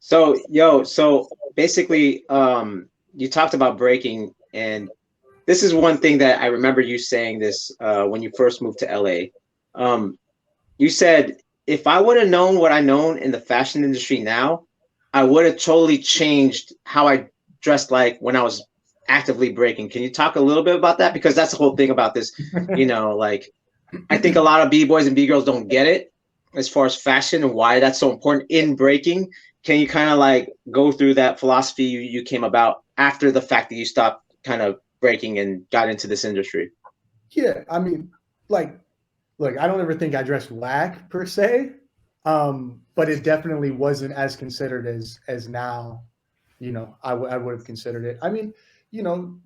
So basically, you talked about breaking, and this is one thing that I remember you saying this when you first moved to LA. You said, if I would have known what I known in the fashion industry now, I would have totally changed how I dressed like when I was actively breaking. Can you talk a little bit about that? Because that's the whole thing about this, like I think a lot of B-boys and B-girls don't get it as far as fashion and why that's so important in breaking. Can you kind of like go through that philosophy you came about after the fact that you stopped kind of breaking and got into this industry? Yeah, I mean, like, look, I don't ever think I dressed whack per se, but it definitely wasn't as considered as now. I would have considered it. I mean, you know,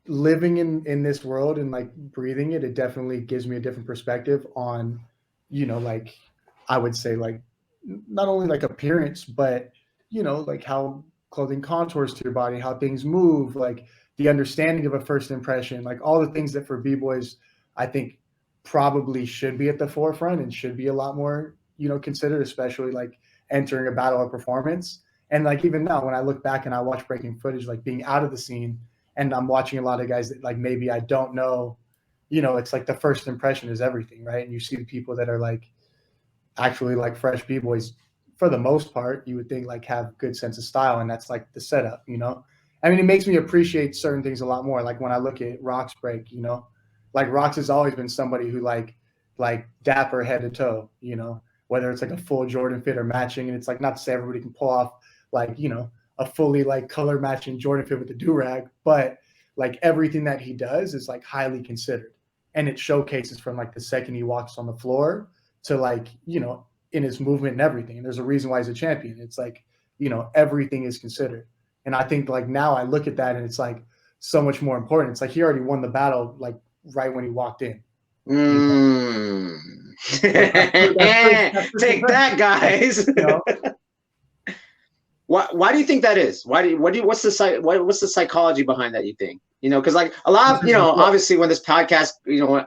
living in this world and like breathing it, it definitely gives me a different perspective on, like I would say like not only like appearance, but like how clothing contours to your body, how things move, like the understanding of a first impression, like all the things that for b-boys, I think probably should be at the forefront and should be a lot more, considered, especially like entering a battle or performance. And like even now, when I look back and I watch breaking footage, like being out of the scene, and I'm watching a lot of guys that like maybe I don't know, it's like the first impression is everything, right? And you see the people that are like actually like fresh b-boys for the most part, you would think like have good sense of style, and that's like the setup. I mean, it makes me appreciate certain things a lot more. Like when I look at Rock's break, like Rox has always been somebody who like dapper head to toe, whether it's like a full Jordan fit or matching. And it's like not to say everybody can pull off like, a fully like color matching Jordan fit with the do-rag, but like everything that he does is like highly considered. And it showcases from like the second he walks on the floor to like, in his movement and everything. And there's a reason why he's a champion. It's like, everything is considered. And I think like now I look at that and it's like so much more important. It's like he already won the battle like right when he walked in. Take that, guys. Why do you think that is? What's the psychology behind that, you think? Because like a lot of, obviously when this podcast,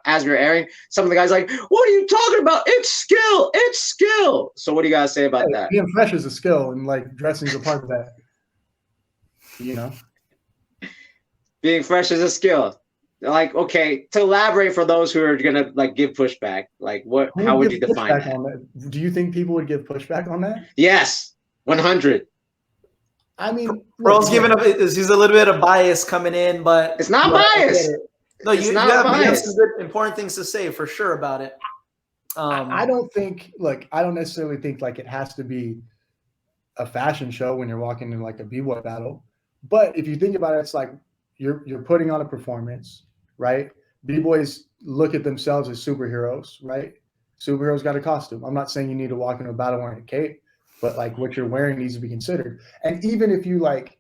as we're airing, some of the guys like, what are you talking about? It's skill. So what do you guys say about that? Being fresh is a skill, and like dressing is a part of that. Being fresh is a skill. Like, okay, to elaborate for those who are gonna like give pushback, like how would you define that? On that? Do you think people would give pushback on that? Yes, 100. I mean, Bro's giving up. He's a little bit of bias coming in, but it's not bias. No, you have some good important things to say for sure about it. I don't think. Look, I don't necessarily think like it has to be a fashion show when you're walking in like a b-boy battle. But if you think about it, it's like you're putting on a performance, right? B-boys look at themselves as superheroes, right? Superheroes got a costume. I'm not saying you need to walk into a battle wearing a cape, but like what you're wearing needs to be considered. And even if you like,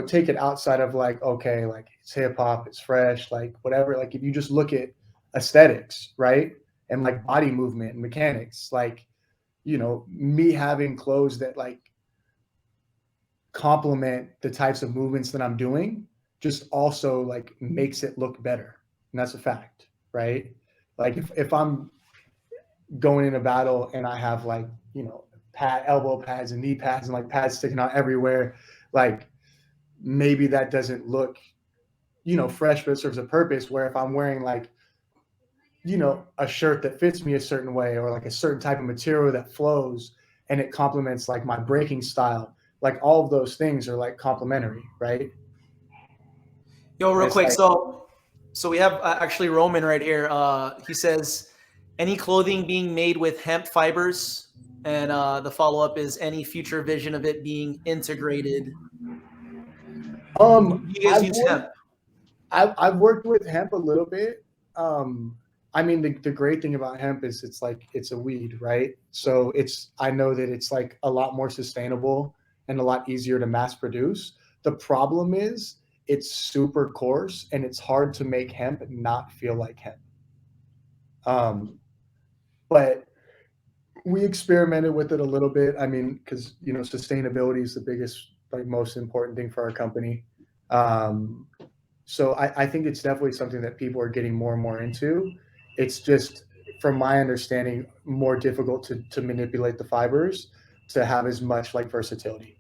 take it outside of like, okay, like it's hip hop, it's fresh, like whatever. Like if you just look at aesthetics, right? And like body movement and mechanics, like, me having clothes that like complement the types of movements that I'm doing just also like makes it look better. And that's a fact, right? Like if I'm going in a battle and I have like, elbow pads and knee pads and like pads sticking out everywhere, like maybe that doesn't look, fresh, but it serves a purpose. Where if I'm wearing like, a shirt that fits me a certain way, or like a certain type of material that flows and it complements like my breaking style, like all of those things are like complementary, right? Yo, real quick. Like, so we have actually Roman right here. He says, any clothing being made with hemp fibers? And the follow-up is, any future vision of it being integrated? You guys use hemp? I've worked with hemp a little bit. I mean, the great thing about hemp is it's like it's a weed, right? So I know that it's like a lot more sustainable and a lot easier to mass produce. The problem is it's super coarse and it's hard to make hemp not feel like hemp. But we experimented with it a little bit. I mean, because sustainability is the biggest, like most important thing for our company. So I think it's definitely something that people are getting more and more into. It's just, from my understanding, more difficult to manipulate the fibers. to have as much like versatility.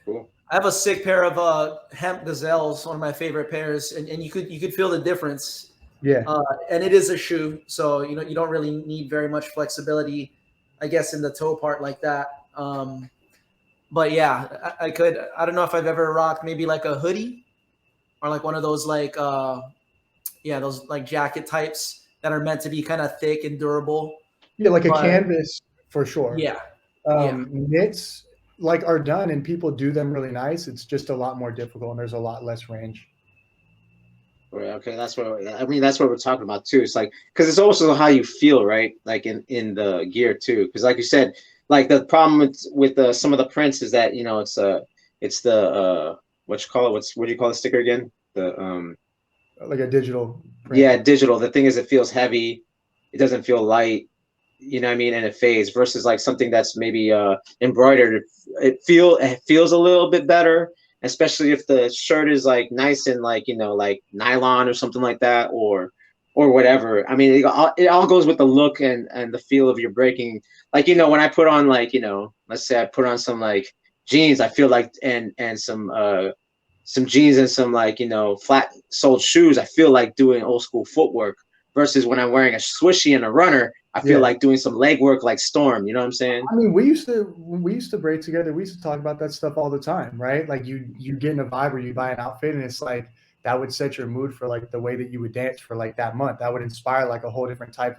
Cool. I have a sick pair of hemp gazelles, one of my favorite pairs, and you could feel the difference. Yeah. And it is a shoe, so you don't really need very much flexibility, I guess, in the toe part like that. But yeah, I don't know if I've ever rocked maybe like a hoodie or like one of those like those like jacket types that are meant to be kind of thick and durable. Yeah, like a canvas for sure. Yeah. Knits like are done and people do them really nice. It's just a lot more difficult and there's a lot less range. Right. Okay, that's what we're talking about too. It's like, because it's also how you feel, right? Like in the gear too. Because like you said, like the problem with some of the prints is that it's the what you call it? What do you call the sticker again? The like a digital print. Yeah, digital. The thing is, it feels heavy. It doesn't feel light. You know what I mean? And it fades versus like something that's maybe embroidered. It feels a little bit better, especially if the shirt is like nice and like like nylon or something like that, or whatever. I mean, it all goes with the look and the feel of your breaking. Like when I put on like let's say I put on some like jeans, I feel like and some jeans and some like flat soled shoes, I feel like doing old school footwork. Versus when I'm wearing a swishy and a runner, I feel like doing some leg work like Storm. You know what I'm saying? I mean, when we used to break together, we used to talk about that stuff all the time, right? Like you get in a vibe where you buy an outfit and it's like that would set your mood for like the way that you would dance for like that month. That would inspire like a whole different type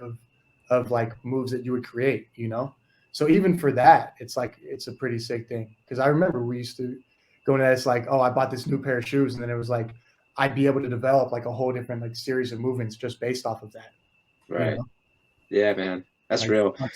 of like moves that you would create, So even for that, it's like it's a pretty sick thing. Because I remember we used to go into that, it's like, oh, I bought this new pair of shoes, and then it was like I'd be able to develop like a whole different like series of movements just based off of that. Right. Yeah, man. That's real.